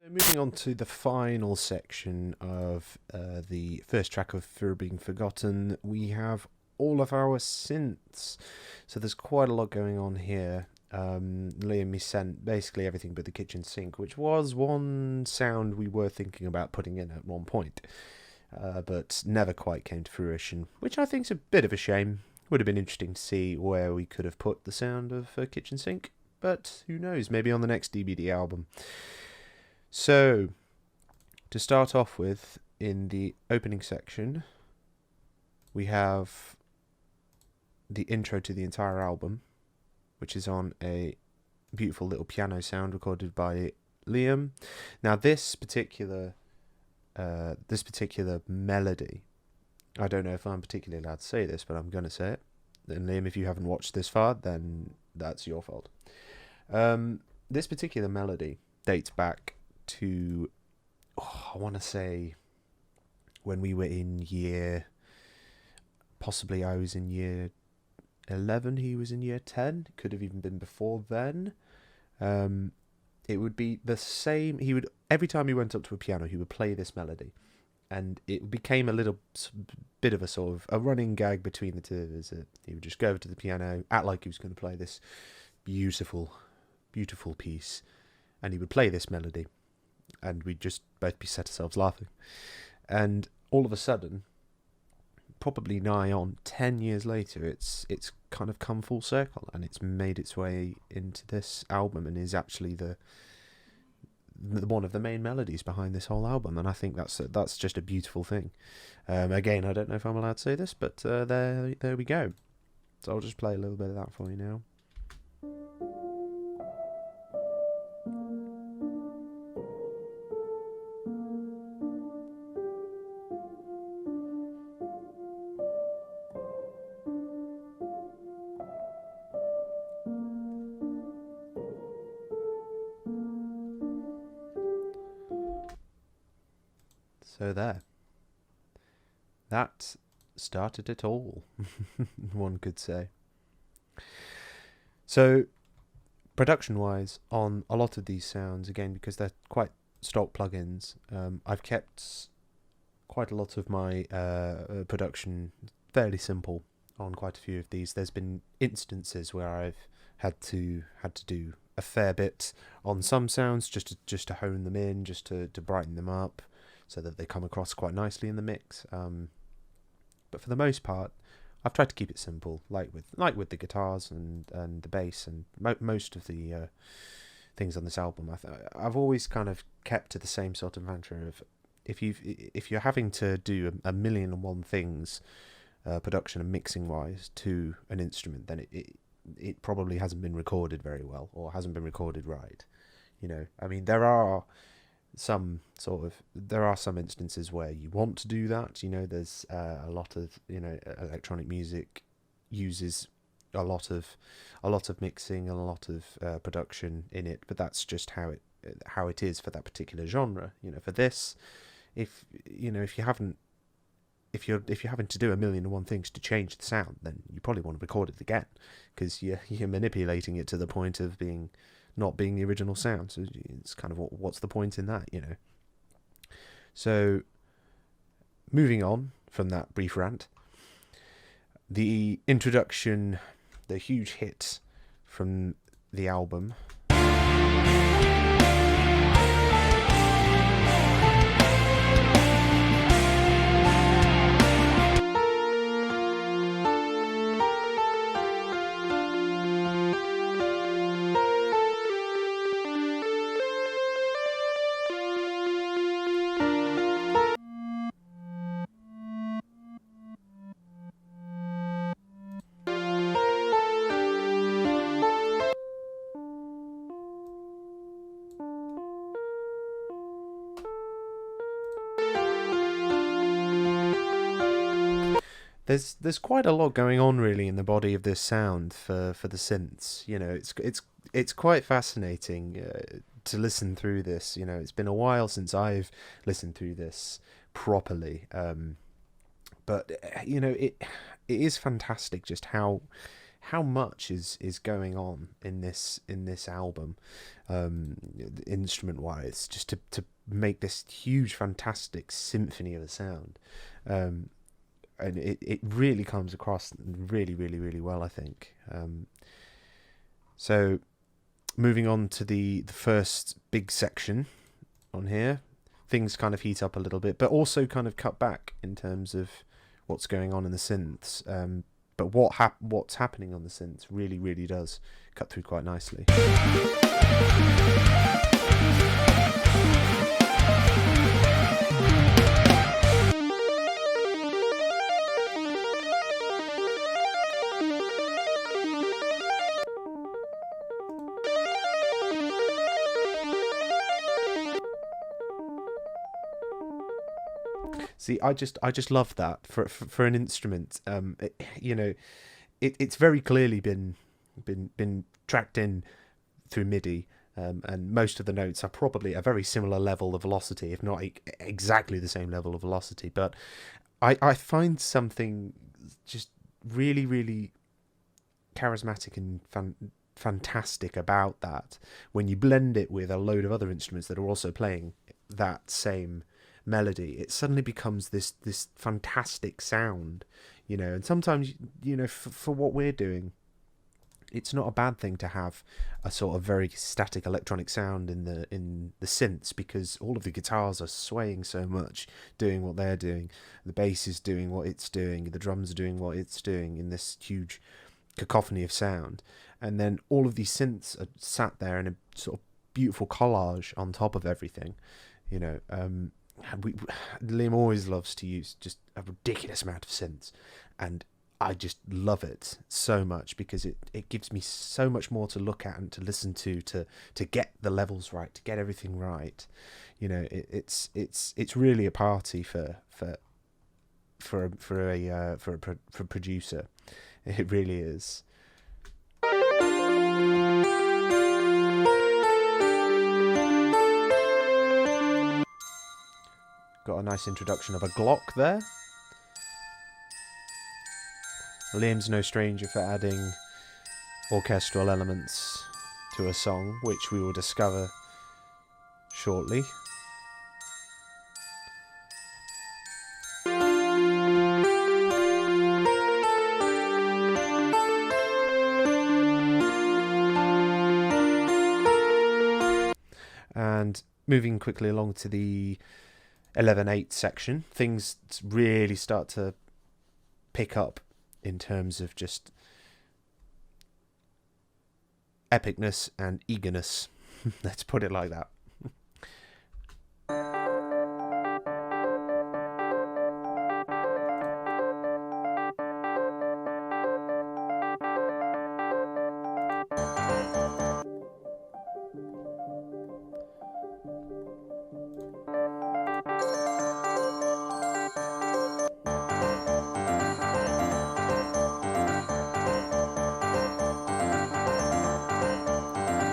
Moving on to the final section of the first track of Fear of Being Forgotten, we have all of our synths. So there's quite a lot going on here. Liam me sent basically everything but the kitchen sink, which was one sound we were thinking about putting in at one point, but never quite came to fruition, which I think is a bit of a shame. Would have been interesting to see where we could have put the sound of a kitchen sink, but who knows, maybe on the next DBD album. So, to start off with, in the opening section, we have the intro to the entire album, which is on a beautiful little piano sound recorded by Liam. Now, this particular melody, I don't know if I'm particularly allowed to say this, but I'm going to say it. And Liam, if you haven't watched this far, then that's your fault. This particular melody dates back to, I want to say, when we were in possibly I was in year 11, he was in year 10, it could have even been before then. It would be the same, every time he went up to a piano, he would play this melody, and it became a little bit of a sort of a running gag between the two of us. He would just go over to the piano, act like he was going to play this beautiful piece, and he would play this melody, and we'd just both be set ourselves laughing. And all of a sudden, probably nigh on 10 years later, it's kind of come full circle, and it's made its way into this album, and is actually the one of the main melodies behind this whole album. And I think that's just a beautiful thing. Again, I don't know if I'm allowed to say this, but there we go. So I'll just play a little bit of that for you now. So there. That started it all, one could say. So, production-wise, on a lot of these sounds, again, because they're quite stock plugins, I've kept quite a lot of my production fairly simple on quite a few of these. There's been instances where I've had to do a fair bit on some sounds just to hone them in, just to brighten them up, so that they come across quite nicely in the mix. But for the most part, I've tried to keep it simple, like with the guitars and the bass and most of the things on this album. I've always kind of kept to the same sort of mantra of if you're having to do a million and one things, production and mixing wise, to an instrument, then it probably hasn't been recorded very well, or hasn't been recorded right. I mean, there are some instances where you want to do that. There's a lot of electronic music uses a lot of mixing and a lot of production in it, but that's just how it is for that particular genre. For this, if you're having to do a million and one things to change the sound, then you probably want to record it again, because you're manipulating it to the point of not being the original sound. So it's kind of what's the point in that, So moving on from that brief rant, the introduction, the huge hit from the album, There's quite a lot going on really in the body of this sound for the synths. It's quite fascinating to listen through this. It's been a while since I've listened through this properly, but it is fantastic just how how much is going on in this album, instrument wise, just to make this huge fantastic symphony of a sound. And it really comes across really, really, really well, I think. So moving on to the first big section on here, things kind of heat up a little bit, but also kind of cut back in terms of what's going on in the synths. But what's happening on the synths really, really does cut through quite nicely. See, I just love that for an instrument. It's very clearly been tracked in through MIDI, and most of the notes are probably a very similar level of velocity, if not exactly the same level of velocity. But I find something just really, really charismatic and fantastic about that when you blend it with a load of other instruments that are also playing that same melody. It suddenly becomes this fantastic sound, and sometimes, for what we're doing, it's not a bad thing to have a sort of very static electronic sound in the synths, because all of the guitars are swaying so much, doing what they're doing, the bass is doing what it's doing, the drums are doing what it's doing in this huge cacophony of sound, and then all of these synths are sat there in a sort of beautiful collage on top of everything. Liam always loves to use just a ridiculous amount of synths, and I just love it so much because it gives me so much more to look at and to listen to get the levels right, to get everything right. It's really a party for a producer. It really is. Got a nice introduction of a Glock there. Liam's no stranger for adding orchestral elements to a song, which we will discover shortly. And moving quickly along to the 11/8 section, things really start to pick up in terms of just epicness and eagerness. Let's put it like that.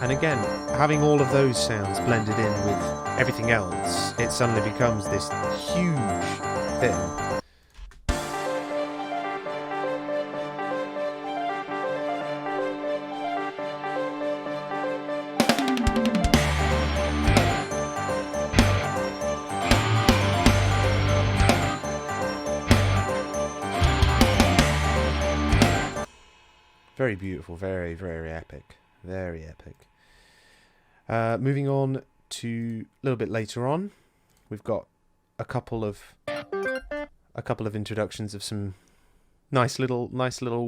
And again, having all of those sounds blended in with everything else, it suddenly becomes this huge thing. Very beautiful, very, very epic. Very epic. Moving on to a little bit later on, we've got a couple of introductions of some nice little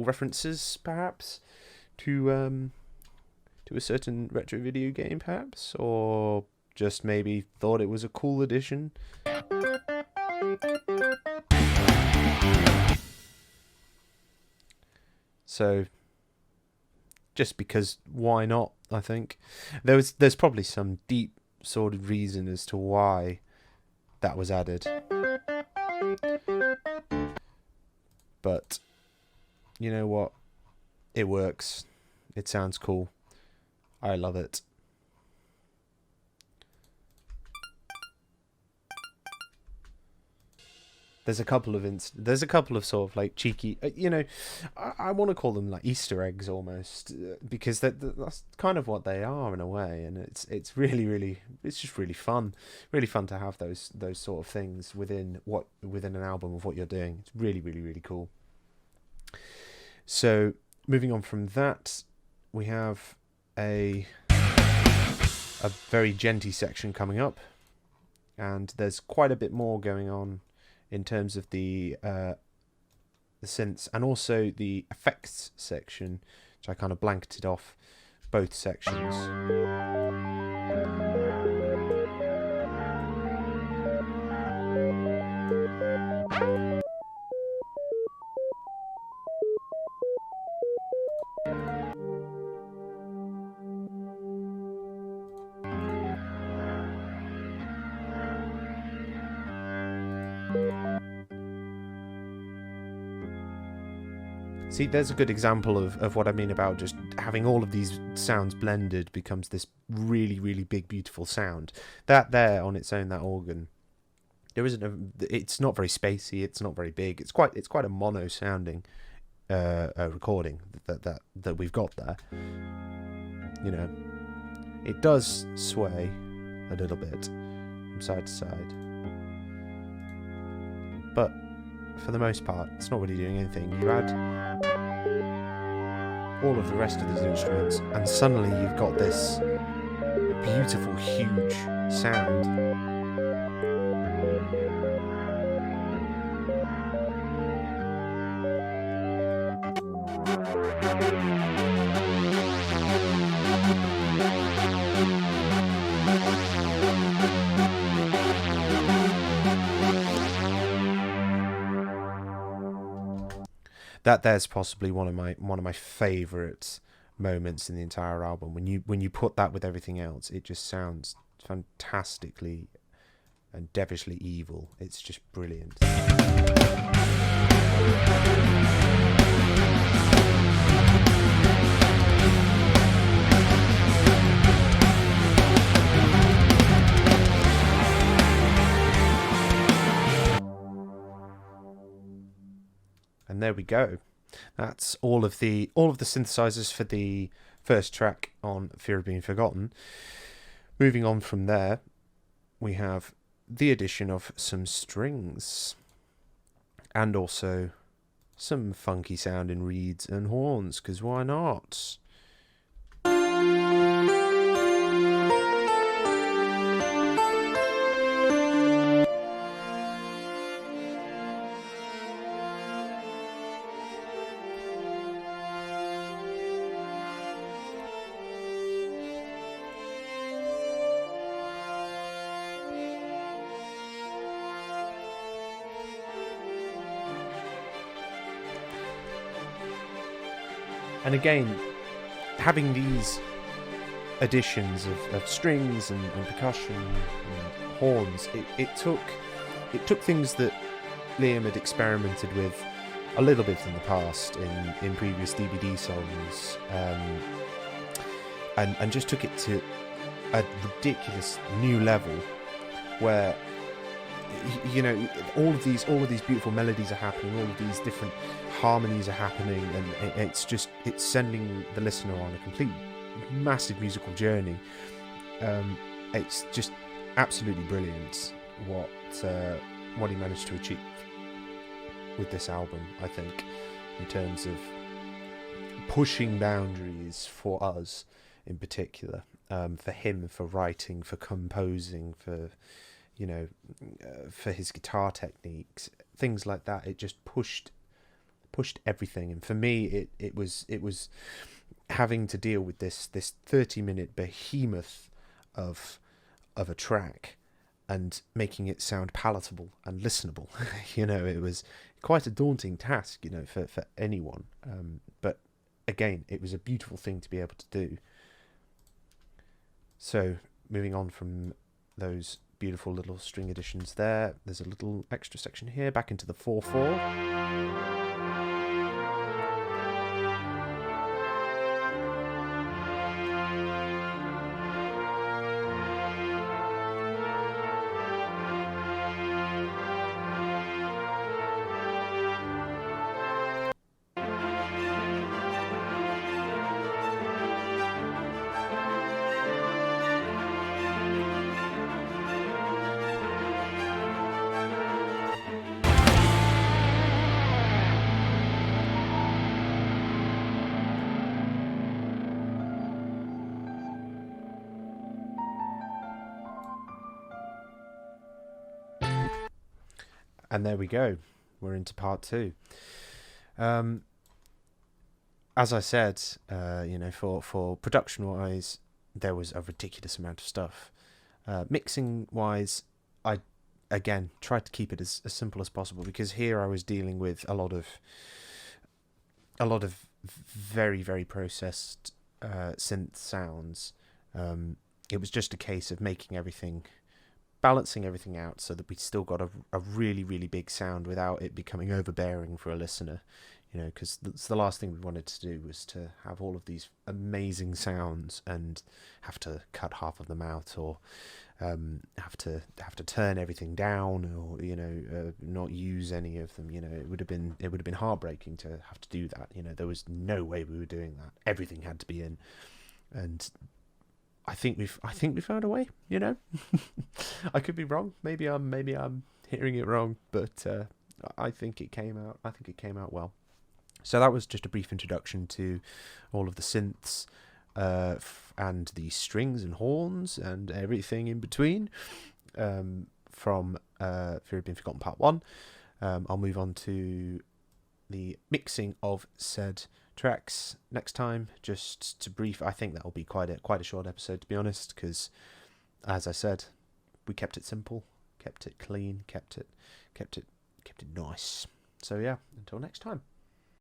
references, perhaps, to a certain retro video game, perhaps, or just maybe thought it was a cool addition. So, just because, why not? I think there's probably some deep sort of reason as to why that was added, but you know what? It works. It sounds cool. I love it. there's a couple of sort of like cheeky, I want to call them like Easter eggs almost, because that's kind of what they are in a way, and it's really it's just really fun to have those sort of things within an album of what you're doing. It's really cool. So moving on from that, we have a very genty section coming up, and there's quite a bit more going on in terms of the synths and also the effects section, which I kind of blanketed off both sections. See, there's a good example of what I mean about just having all of these sounds blended becomes this really big, beautiful sound. That there on its own, that organ, it's not very spacey, it's not very big. It's quite a mono sounding recording that we've got there. It does sway a little bit from side to side, but for the most part, it's not really doing anything. You add all of the rest of these instruments, and suddenly you've got this beautiful, huge sound. That there's possibly one of my favourite moments in the entire album. When you put that with everything else, it just sounds fantastically and devilishly evil. It's just brilliant. And there we go. That's all of the synthesizers for the first track on Fear of Being Forgotten. Moving on from there, we have the addition of some strings and also some funky sounding reeds and horns, because why not? And again, having these additions of strings and percussion and horns, it took things that Liam had experimented with a little bit in the past in previous DVD songs, and just took it to a ridiculous new level where all of these beautiful melodies are happening, all of these different harmonies are happening, and it's sending the listener on a complete massive musical journey. It's just absolutely brilliant what he managed to achieve with this album, I think, in terms of pushing boundaries for us in particular, for him, for writing, for composing, for for his guitar techniques, things like that. It just pushed everything, and for me it was having to deal with this 30-minute behemoth of a track and making it sound palatable and listenable. It was quite a daunting task, for anyone, but again, it was a beautiful thing to be able to do. So moving on from those beautiful little string additions there's a little extra section here back into the 4/4. And there we go. We're into part 2. As I said, for production-wise, there was a ridiculous amount of stuff. Mixing-wise, I, again, tried to keep it as simple as possible, because here I was dealing with a lot of very, very processed synth sounds. It was just a case of balancing everything out so that we still got a really, really big sound without it becoming overbearing for a listener. Because the last thing we wanted to do was to have all of these amazing sounds and have to cut half of them out, or have to turn everything down, or not use any of them. It would have been heartbreaking to have to do that. There was no way we were doing that. Everything had to be in, and I think we found a way. I could be wrong. Maybe I'm hearing it wrong, but I think it came out. I think it came out well. So that was just a brief introduction to all of the synths, and the strings and horns and everything in between, from Fear of Being Forgotten Part 1. I'll move on to the mixing of said tracks next time. Just to brief, I think that will be quite a short episode, to be honest, because, as I said, we kept it simple, kept it clean, kept it nice. So yeah, until next time.